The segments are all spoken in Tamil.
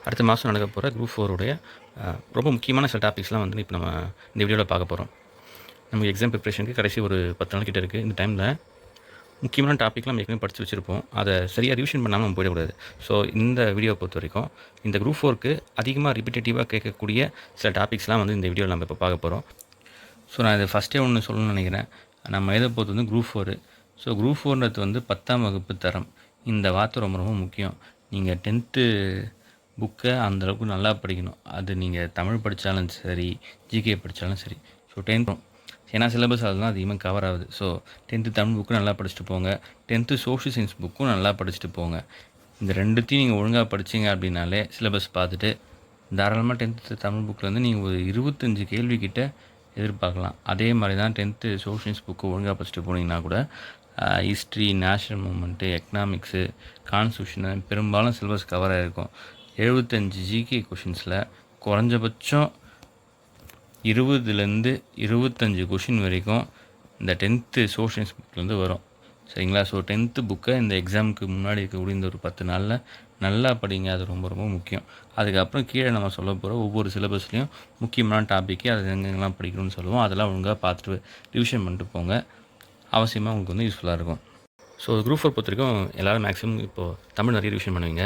அடுத்த மாதம் நடக்க போகிற குரூப் 4 உடைய ரொம்ப முக்கியமான சில டாபிக்ஸ்லாம் வந்து இப்போ நம்ம இந்த வீடியோவில் பார்க்க போகிறோம். நமக்கு எக்ஸாம் ப்ரிப்ரேஷனுக்கு கடைசி ஒரு 10 நாள் கிட்ட இருக்குது. இந்த டைமில் முக்கியமான டாப்பிக்லாம் நம்ம ஏற்கனவே படித்து வச்சுருப்போம். அதை சரியாக ரிவிஷன் பண்ணாமல் நம்ம போயிடக்கூடாது. ஸோ இந்த வீடியோவை பொறுத்த வரைக்கும் இந்த குரூப் 4க்கு அதிகமாக ரிப்பிட்டேட்டிவாக கேட்கக்கூடிய சில டாபிக்ஸ்லாம் வந்து இந்த வீடியோவில் நம்ம இப்போ பார்க்க போகிறோம். ஸோ நான் இதை ஃபஸ்ட்டே ஒன்று சொல்லணும்னு நினைக்கிறேன். நம்ம எதை பொறுத்து வந்து குரூப் 4. ஸோ குரூப் 4ன்றது வந்து 10ஆம் வகுப்பு தரம். இந்த வார்த்தை ரொம்ப ரொம்ப முக்கியம். நீங்கள் 10th புக்கை அந்தளவுக்கு நல்லா படிக்கணும். அது நீங்கள் தமிழ் படித்தாலும் சரி, ஜிகே படித்தாலும் சரி. ஸோ 10th ஏன்னா சிலபஸ் அதெல்லாம் அதிகமாக கவர் ஆகுது. ஸோ 10th தமிழ் புக்கும் நல்லா படிச்சுட்டு போங்க. 10th சோஷியல் சயின்ஸ் புக்கும் நல்லா படிச்சுட்டு போங்க. இந்த ரெண்டுத்தையும் நீங்கள் ஒழுங்காக படிச்சிங்க அப்படின்னாலே சிலபஸ் பார்த்துட்டு தாராளமாக 10th தமிழ் புக்கில் வந்து நீங்கள் ஒரு 25 கேள்விக்கிட்ட எதிர்பார்க்கலாம். அதே மாதிரி தான் 10th சோஷியல் சயின்ஸ் புக்கு ஒழுங்காக படிச்சுட்டு போனீங்கன்னா கூட history, national movement, economics, constitution பெரும்பாலும் சிலபஸ் கவர் ஆகிருக்கும். 75 ஜிகே கொஷின்ஸில் குறைஞ்சபட்சம் 20லேருந்து 25 கொஷின் வரைக்கும் இந்த 10th சோஷியல் புக்லேருந்து வரும். சரிங்களா? ஸோ 10th புக்கை இந்த எக்ஸாமுக்கு முன்னாடி இருக்கக்கூடிய இந்த ஒரு 10 நாளில் நல்லா படிங்க. அது ரொம்ப ரொம்ப முக்கியம். அதுக்கப்புறம் கீழே நம்ம சொல்ல போகிற ஒவ்வொரு சிலபஸ்லேயும் முக்கியமான டாப்பிக்கு அது எங்கெங்கெல்லாம் படிக்கணும்னு சொல்லுவோம். அதெல்லாம் ஒழுங்காக பார்த்துட்டு ரிவிஷன் பண்ணிட்டு போங்க. அவசியமாக உங்களுக்கு வந்து யூஸ்ஃபுல்லாக இருக்கும். ஸோ குரூப் 4 பொறுத்த வரைக்கும் எல்லோரும் மேக்ஸிமம் இப்போது தமிழ் நிறைய ரிவிஷன் பண்ணுவீங்க.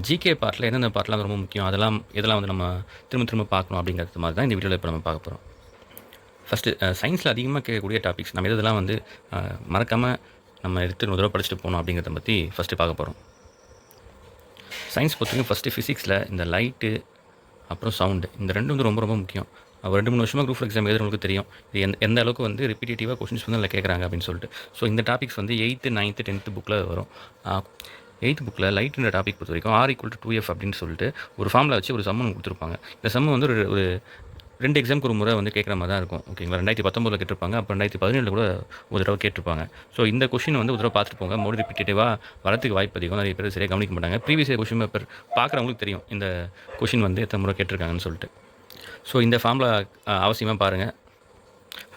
ஜிகே பார்ட்டில் எந்தெந்த பார்ட்லாம் ரொம்ப முக்கியம், இதெல்லாம் வந்து நம்ம திரும்ப பார்க்கணும் அப்படிங்கிறது மாதிரி தான் இந்த வீடியோவில் இப்போ நம்ம பார்க்க போகிறோம். ஃபஸ்ட்டு சயின்ஸில் அதிகமாக கேட்கக்கூடிய டாபிக்ஸ் நம்ம இதெல்லாம் வந்து மறக்காமல் நம்ம எடுத்து ஒரு தடவை படிச்சுட்டு போகணும் அப்படிங்கிறத பற்றி ஃபஸ்ட்டு பார்க்க போகிறோம். சயின்ஸ் பொறுத்த வரைக்கும் ஃபஸ்ட்டு ஃபிசிக்ஸில் இந்த லைட்டு அப்புறம் சவுண்டு இந்த ரெண்டும் வந்து ரொம்ப ரொம்ப முக்கியம். ஒரு 2-3 வருஷமாக குரூப் 4 எக்ஸாம் எழுதுறவங்களுக்கு தெரியும் இது எந்த அளவுக்கு வந்து ரிப்பீட்டேட்டிவாக கொஷின்ஸ் வந்து அதில் கேட்குறாங்க அப்படின்னு சொல்லிட்டு. ஸோ இந்த டாபிக்ஸ் வந்து 8th, 9th, 10th புக்கில் வரும். 8th புக்கில் லைட்டுன்ற டாபிக் பொறுத்த வரைக்கும் R=2F அப்படின்னு சொல்லிட்டு ஒரு ஃபார்மில் வச்சு ஒரு சம்மன் கொடுத்துருப்பாங்க. இந்த சம்மன் வந்து ஒரு 2 எக்ஸாமுக்கு ஒரு முறை வந்து கேட்குற மாதிரி தான் இருக்கும். ஓகேங்களா? 2019 கேட்டிருப்பாங்க, அப்புறம் 2017 கூட ஒரு தடவை கேட்டிருப்பாங்க. ஸோ இந்த கொஷின் வந்து ஒரு தடவை பார்த்துட்டு போங்க. மோடி ரிப்பீட்டேட்டிவாக வரத்துக்கு வாய்ப்பு அதிகம். நிறைய பேர் சரியாக கவனிக்க மாட்டாங்க. ப்ரீவியஸ் இயர் கொஷின் பேப்பர் பார்க்குறவங்களுக்கு தெரியும் இந்த கொஷின் வந்து எத்தனை முறை கேட்டிருக்காங்கன்னு சொல்லிட்டு. ஸோ இந்த ஃபார்மில் அவசியமாக பாருங்கள்.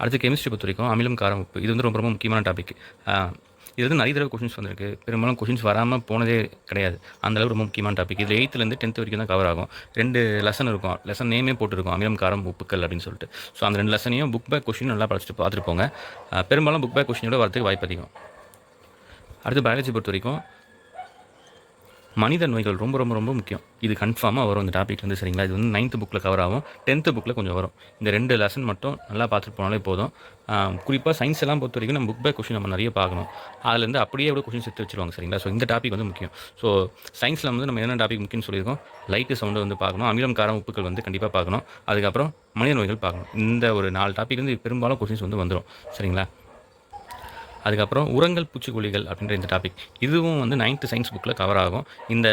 அடுத்து கெமிஸ்ட்ரி பொறுத்த வரைக்கும் அமிலம், காரம், உப்பு இது வந்து ரொம்ப ரொம்ப முக்கியமான டாபிக். இது வந்து நிறைய தடவை கொஷின்ஸ் வந்திருக்கு. பெரும்பாலும் கொஷின்ஸ் வராமல் போனதே கிடையாது. அந்தளவுக்கு ரொம்ப முக்கியமான டாபிக். இது 8th-லேருந்து 10th வரைக்கும் தான் கவர் ஆகும். 2 லெசன் இருக்கும். லெசன் நேமே போட்டுருக்கும் அமிலம், காரம், உப்புக்கள் அப்படின்னு சொல்லிட்டு. ஸோ அந்த 2 லெசனையும் புக் பேக் கொஷின் நல்லா பார்த்துட்டு போங்க. பெரும்பாலும் புக் பேக் கொஷினோட வரதுக்கு வாய்ப்பு அதிகம். அடுத்து பயாலஜி பொறுத்த வரைக்கும் மனித நோய்கள் ரொம்ப ரொம்ப ரொம்ப முக்கியம். இது கன்ஃபார்மாக வரும் இந்த டாபிக் வந்து. சரிங்களா? இது வந்து 9th புக்கில் கவர் ஆகும். 10th புக்கில் கொஞ்சம் வரும். இந்த 2 லெசன் மட்டும் நல்லா பார்த்துட்டு போனாலே போதும். குறிப்பாக சயின்ஸ் எல்லாம் பொறுத்த வரைக்கும் நம்ம புக் பேக் கொஷின் நம்ம நிறைய பார்க்கணும். அதுலேருந்து அப்படியே எவ்வளோ கொஷின்ஸ் எடுத்து வச்சுருவாங்க. சரிங்களா? ஸோ இந்த டாபிக் வந்து முக்கியம். ஸோ சயின்ஸில் வந்து நம்ம என்ன டாபிக் முக்கியம்னு சொல்லியிருக்கோம். லைட்டு, சவுண்டு வந்து பார்க்கணும். அமிலம், காரம், உப்புக்கள் வந்து கண்டிப்பாக பார்க்கணும். அதுக்கப்புறம் மனித நோய்கள் பார்க்கணும். இந்த ஒரு 4 டாபிக் வந்து பெரும்பாலும் கொஷின்ஸ் வந்து வந்துடும். சரிங்களா? அதுக்கப்புறம் உரங்கள், பூச்சிக்கொல்லிகள் அப்படின்ற இந்த டாபிக் இதுவும் வந்து 9th சயின்ஸ் புக்கில் கவர் ஆகும். இந்த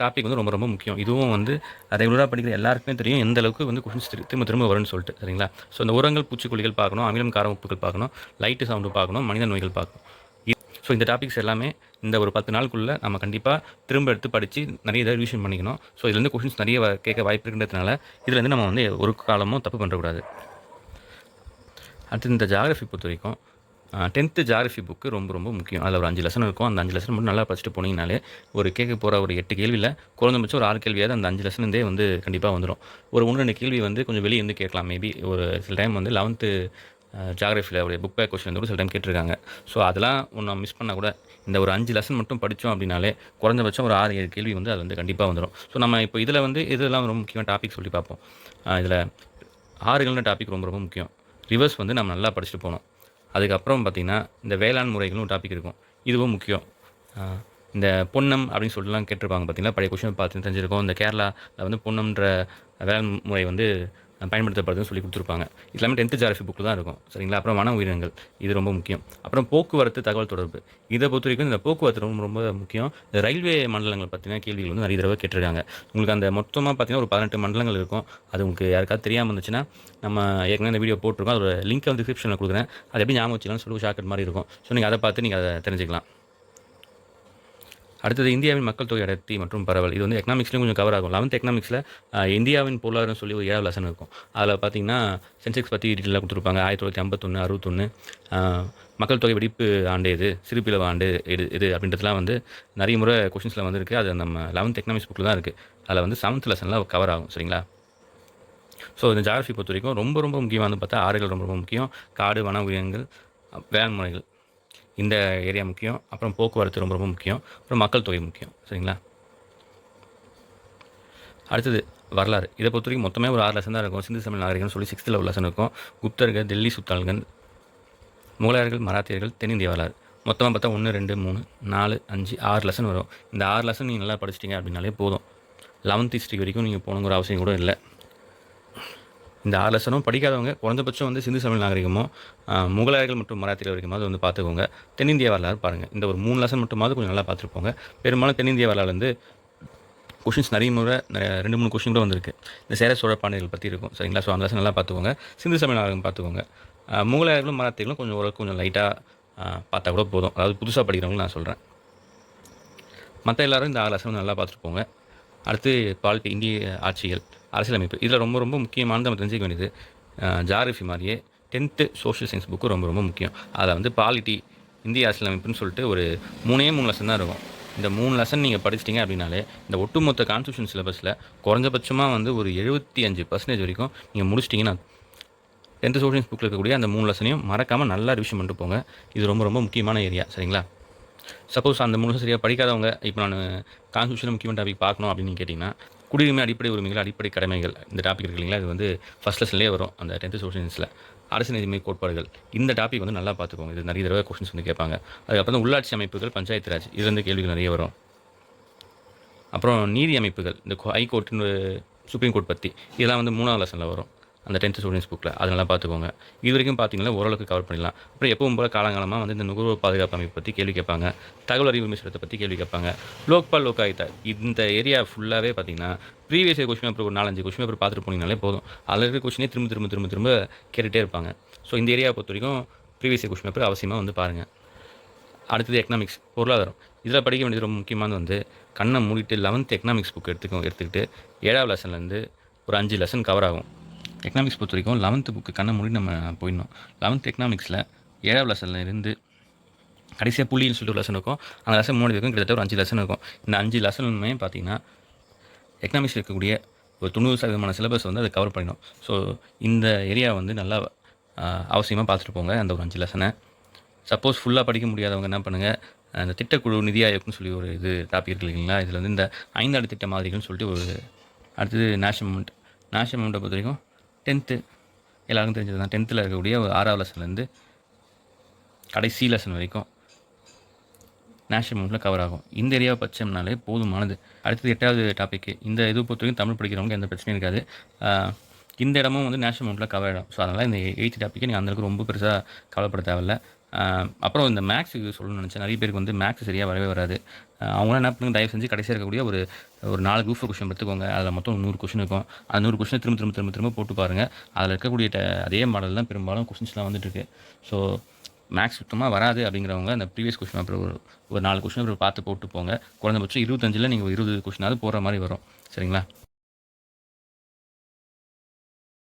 டாபிக் வந்து ரொம்ப ரொம்ப முக்கியம். இதுவும் வந்து ரெகுலராக படிக்கிற எல்லாருக்குமே தெரியும் எந்த அளவுக்கு வந்து கொஷின்ஸ் திரும்ப வரும்னு சொல்லிட்டு. சரிங்களா? ஸோ இந்த உரங்கள், பூச்சிக்கொல்லிகள் பார்க்கணும், அமிலம், காரம், உப்புகள் பார்க்கணும், லைட்டு, சவுண்டு பார்க்கணும், மனித நோய்கள் பார்க்கணும். ஸோ இந்த டாபிக்ஸ் எல்லாமே இந்த ஒரு 10 நாளுக்குள்ளே நம்ம கண்டிப்பாக திரும்ப எடுத்து படித்து நிறைய இதை ரிவிஷன் பண்ணிக்கணும். ஸோ இதுலேருந்து கொஷின்ஸ் நிறைய கேட்க வாய்ப்பு இருக்கின்றதுனால இதுலேருந்து நம்ம வந்து ஒரு காலமும் தப்பு பண்ணுறக்கூடாது. அடுத்து இந்த ஜாகிரஃபி பொறுத்த வரைக்கும் 10th ஜாகிரஃபி புக்கு ரொம்ப ரொம்ப முக்கியம். அதில் ஒரு 5 லெசன் இருக்கும். அந்த 5 லெசன் மட்டும் நல்லா படிச்சுட்டு போனீங்கனாலே ஒரு கேட்க போகிற ஒரு 8 கேள்வியில் குறைந்தபட்சம் ஒரு 6 கேள்வியாவது அந்த 5 லெசன்லேருந்தே வந்து கண்டிப்பாக வந்துடும். ஒரு 1-2 கேள்வி வந்து கொஞ்சம் வெளியே இருந்து கேட்கலாம். மேபி ஒரு சில டைம் வந்து 11th ஜாகிரஃபியில் ஒரு புக் பேக் கொஸ்டின் வந்து சில டைம் கேட்டிருக்காங்க. ஸோ அதெல்லாம் ஒன்று மிஸ் பண்ணால் கூட இந்த ஒரு 5 லெசன் மட்டும் படித்தோம் அப்படின்னாலே குறைஞ்சபட்சம் ஒரு 6-7 கேள்வி வந்து அது வந்து கண்டிப்பாக வந்துடும். ஸோ நம்ம இப்போ இதில் வந்து இதெல்லாம் ரொம்ப முக்கியமான டாபிக் சொல்லி பார்ப்போம். இதில் ஆறுகள்ன்ற டாபிக் ரொம்ப ரொம்ப முக்கியம். ரிவர்ஸ் வந்து நம்ம நல்லா படிச்சுட்டு போகணும். அதுக்கப்புறம் பார்த்திங்கன்னா இந்த வேளாண் முறைகளும் ஒரு டாபிக் இருக்கும். இதுவும் முக்கியம். இந்த பொன்னம் அப்படின்னு சொல்லிட்டுலாம் கேட்டிருப்பாங்க. பார்த்திங்கன்னா பழைய கொஷின் பார்த்து தெரிஞ்சிருக்கோம். இந்த கேரளாவில் வந்து பொன்னம்ன்ற வேளாண் முறை வந்து பயன்படுத்தப்படுதுன்னு சொல்லி கொடுத்துருப்பாங்க. இது எல்லாமே 10th ஜாகிரஃபி புக்கில் தான் இருக்கும். சரிங்களா? அப்புறம் வன உயிரினங்கள் இது ரொம்ப முக்கியம். அப்புறம் போக்குவரத்து, தகவல் தொடர்பு இதை பொறுத்த வரைக்கும் இந்த போக்குவரத்து ரொம்ப ரொம்ப முக்கியம். இந்த ரயில்வே மண்டலங்கள் பார்த்திங்கன்னா கேள்விகள் வந்து நிறைய தடவை கேட்டிருக்காங்க. உங்களுக்கு அந்த மொத்தமாக பார்த்திங்கன்னா ஒரு 18 மண்டலங்கள் இருக்கும். அது உங்களுக்கு யாருக்காவது தெரியாமல் இருந்துச்சுன்னா நம்ம ஏற்கனவே இந்த வீடியோ போட்டிருக்கோம். அதோட லிங்க் வந்து டிஸ்கிரிப்ஷனில் கொடுக்குறேன். அது எப்படி ஞாபகம் வச்சுக்கலாம்னு சொல்லி ஷார்ட்கட் மாதிரி இருக்கும். ஸோ நீங்கள் அதை பார்த்து நீங்கள் அதை தெரிஞ்சுக்கலாம். அடுத்தது இந்தியாவின் மக்கள் தொகை அடர்த்தி மற்றும் பரவல். இது வந்து எக்கனாமிக்ஸ்லையும் கொஞ்சம் கவர் ஆகும். 11th எக்கனாமிக்ஸில் இந்தியாவின் பொருளாதாரம் சொல்லி ஒரு 7 லெசன் இருக்கும். அதில் பார்த்திங்கன்னா சென்செக்ஸ் பற்றி டீட்டெயிலாக கொடுத்துருப்பாங்க. 1951, 61 மக்கள் தொகை வெடிப்பு ஆண்டு எது, சிறுபிளவு ஆண்டு எது அப்படின்றதுலாம் வந்து நிறைய முறை கொஷின்ஸில் வந்துருக்கு. அது நம்ம 11th எக்கனாமிக்ஸ் புக்கில் தான் இருக்குது. அதில் வந்து 7th லெசனில் கவர் ஆகும். சரிங்களா? ஸோ இந்த ஜியாகிரஃபி பொறுத்த வரைக்கும் ரொம்ப ரொம்ப முக்கியமாக வந்து பார்த்தா ஆறுகள் ரொம்ப ரொம்ப முக்கியம். காடு, வன உயிரினங்கள், வேளாண்முறைகள் இந்த ஏரியா முக்கியம். அப்புறம் போக்குவரத்து ரொம்ப ரொம்ப முக்கியம். அப்புறம் மக்கள் தொகை முக்கியம். சரிங்களா? அடுத்தது வரலாறு. இதை பொறுத்த வரைக்கும் மொத்தமே ஒரு 6 லெசன் தான் இருக்கும். சிந்து சமவெளி நாகரிகம்னு சொல்லி 6th ஒரு லெசன் இருக்கும். குப்தர்கள், டெல்லி சுல்தான்கள், முகலாயர்கள், மராத்தியர்கள், தென்னிந்திய வரலாறு. மொத்தமாக பார்த்தா 1, 2, 3, 4, 5, 6 லெசன் வரும். இந்த 6 லெசன் நீங்கள் நல்லா படிச்சிட்டிங்க அப்படின்னாலே போதும். 11th ஹிஸ்ட்ரி வரைக்கும் நீங்கள் போகணுங்கிற அவசியம் கூட இல்லை. இந்த 6 லெசனும் படிக்காதவங்க குறைந்தபட்சம் வந்து சிந்து சமவெளி நாகரிகமோ, முகலாயர்கள் மற்றும் மராத்தியர்கள் வரைக்குமாவது வந்து பார்த்துக்கோங்க. தென்னிந்திய வரலாறு பாருங்கள். இந்த ஒரு 3 லெசன் மட்டுமாவது கொஞ்சம் நல்லா பார்த்துட்டு போங்க. பெரும்பாலும் தென்னிந்திய வரலாறு வந்து கொஷின்ஸ் நிறைய முறை 2, 3 கொஷின் கூட வந்திருக்கு. இந்த சேர சோழ பாண்டியர்கள் பற்றி இருக்கும். சரிங்களா? ஸோ அந்த லெசன் நல்லா பார்த்துக்கோங்க. சிந்து சமவெளி நாகரிகம் பார்த்துக்கோங்க. முகலாயர்களும் மராத்தியர்களும் கொஞ்சம் ஓரளவுக்கு கொஞ்சம் லைட்டாக பார்த்தா கூட போதும். அதாவது புதுசாக படிக்கிறவங்களுக்கு நான் சொல்கிறேன். மற்ற எல்லாரும் இந்த 6 லெசன் நல்லா பார்த்துட்டு போங்க. அடுத்து பாலிட்டி, இந்திய ஆட்சிகள், அரசியலமைப்பு. இதில் ரொம்ப ரொம்ப முக்கியமானது நம்ம தெரிஞ்சுக்க வேண்டியது ஜியாகிரஃபி மாதிரியே 10th சோஷியல் சயின்ஸ் புக்கு ரொம்ப ரொம்ப முக்கியம். அதில் வந்து பாலிட்டி, இந்திய அரசியலமைப்புன்னு சொல்லிட்டு ஒரு 3 லெசன் தான் இருக்கும். இந்த 3 லெசன் நீங்கள் படிச்சிட்டிங்க அப்படின்னாலே இந்த ஒட்டுமொத்த கான்ஸ்டியூஷன் சிலபஸில் குறைஞ்சபட்சமாக வந்து ஒரு 75% வரைக்கும் நீங்கள் முடிச்சிட்டிங்கன்னா 10th சோஷியல் சயின்ஸ் புக்கில் இருக்கக்கூடிய அந்த 3 லெசனையும் மறக்காமல் நல்லா ரிவிஷன் பண்ணிட்டு போங்க. இது ரொம்ப ரொம்ப முக்கியமான ஏரியா. சரிங்களா? சப்போஸ் அந்த 3 சரியாக படிக்காதவங்க இப்போ நான் கான்ஸ்டியூஷன் முக்கியமான டாபிக் பார்க்கணும் அப்படின்னு கேட்டிங்கன்னா குடியுரிமை அடிப்படை உரிமைகள், அடிப்படை கடமைகள் இந்த டாபிக் இருக்கு இல்லைங்களா? இது வந்து ஃபஸ்ட் லெசன்லேயே வரும் அந்த 10th சோஷியல் சயின்ஸில். அரசு நீதிமை கோட்பாடுகள் இந்த டாபிக் வந்து நல்லா பார்த்துக்கோங்க. இது நிறைய தடவை கொஸ்டின்ஸ் வந்து கேட்பாங்க. அதுக்கப்புறம் உள்ளாட்சி அமைப்புகள், பஞ்சாயத்து ராஜ் இதுலேருந்து கேள்விகள் நிறைய வரும். அப்புறம் நீதி அமைப்புகள், இந்த ஹைகோர்ட்டு, சுப்ரீம் கோர்ட் பற்றி இதெல்லாம் வந்து 3வது லெசனில் வரும் அந்த 10th ஸ்டூடெண்ட்ஸ் புக்கில். அது நல்லா பார்த்துக்கோங்க. இது வரைக்கும் பார்த்தீங்கன்னா ஓரளவுக்கு கவர் பண்ணிடலாம். அப்புறம் எப்பவும் போல காலங்காலமாக வந்து இந்த நுகர்வோர் பாதுகாப்பு அமைப்பு பற்றி கேள்வி கேட்பாங்க. தகவல் அறிவு மிஸ்ரத்தை பற்றி கேள்வி கேட்பாங்க. லோக்பால் லோகாயுக்தா இந்த ஏரியா ஃபுல்லாகவே பார்த்தீங்கன்னா ப்ரீவியஸ் இயர் கொஸ்டின் பேப்பர் ஒரு 4-5 கொஸ்டின் பேப்பர் பார்த்துட்டு போனீங்கனாலே போதும். அதில் இருக்கிற கொஸ்டினே திரும்ப திரும்ப திரும்ப திரும்ப கேட்டுகிட்டே இருப்பாங்க. ஸோ இந்த ஏரியாவை பொறுத்த வரைக்கும் ப்ரீவியஸ் இயர் கொஸ்டின் பேப்பர் அவசியமாக வந்து பாருங்கள். அடுத்தது எக்கனாமிக்ஸ், பொருளாதாரம். இதில் படிக்க வேண்டியது ரொம்ப முக்கியமானது வந்து கண்ணை மூடிட்டு 11th எக்கனாமிக்ஸ் புக் எடுத்துக்கிட்டு 7வது லெசன்லேருந்து ஒரு 5 லெசன் கவர் ஆகும். எக்கனாமிக்ஸ் பொறுத்த வரைக்கும் 11th புக்கு கண்ணை மூடி நம்ம போயிடணும். 11th எக்கனாமிக்ஸில் 7வது லெசனில் இருந்து கடைசியாக புள்ளின்னு சொல்லிட்டு ஒரு லெசன் இருக்கும். அந்த லெசன் மூணு இருக்கும், கிட்டத்தட்ட ஒரு 5 லெசன் இருக்கும். இந்த 5 லெசனுமே பார்த்தீங்கன்னா எக்கனாமிக்ஸ் இருக்கக்கூடிய ஒரு 90% சிலபஸ் வந்து அதை கவர் பண்ணிடும். ஸோ இந்த ஏரியா வந்து நல்லா அவசியமாக பார்த்துட்டு போங்க அந்த ஒரு 5 லெசனை. சப்போஸ் ஃபுல்லாக படிக்க முடியாதவங்க என்ன பண்ணுங்கள், அந்த திட்டக்குழு நிதி ஆயோக்னு சொல்லி ஒரு டாபிக் இருக்கு இல்லைங்களா? இதில் வந்து இந்த 5 ஆண்டு திட்ட மாதிரிகள்னு சொல்லிட்டு ஒரு அடுத்தது நேஷனல் மூமெண்ட்டை பொறுத்த வரைக்கும் 10th எல்லாருக்கும் தெரிஞ்சது தான். 10th இருக்கக்கூடிய ஒரு 6வது லெசன்லேருந்து கடைசி லெசன் வரைக்கும் நேஷனல் மூமெண்ட்டில் கவர் ஆகும். இந்த ஏரியாவை படித்தோம்னாலே போதுமானது. அடுத்தது 8வது டாப்பிக்கு. இந்த இது பொறுத்த வரைக்கும் தமிழ் படிக்கிறவங்க எந்த பிரச்சனையும் இருக்காது. இந்த இடமும் வந்து நேஷனல் மூமெண்ட்டில் கவர் ஆகிடும். ஸோ அதனால் இந்த 8th டாப்பிக்கை நீங்கள் அந்தளவுக்கு ரொம்ப பெருசாக கவலைப்பட தேவையில்லை. அப்புறம் இந்த மேக்ஸுக்கு சொல்லணும்னு நினச்சேன். நிறைய பேருக்கு வந்து மேக்ஸ் சரியாக வரவே வராது. அவங்களாம் என்ன பண்ணுங்க, தயவு செஞ்சு கடைசியாக இருக்கக்கூடிய ஒரு 4 குரூப் கொஸ்டின் எடுத்துக்கோங்க. அதில் மொத்தம் 100 கொஸ்டின் இருக்கும். அந்த 100 கொஸ்டினை திரும்ப போட்டு பாருங்கள். அதில் இருக்கக்கூடிய அதே மாடல் தான் பெரும்பாலும் கொஸ்டின்ஸ்லாம் வந்துட்டுருக்கு. ஸோ மேக்ஸ் சுத்தமாக வராது அப்படிங்கிறவங்க அந்த ப்ரீவியஸ் கொஸ்டின் பேப்பர் ஒரு 4 கொஸ்டின் பேப்பர் பார்த்து போட்டு போங்க. குறைந்தபட்சம் 25ல் நீங்கள் 20 கொஸ்டினாவது போடுற மாதிரி வரும். சரிங்களா?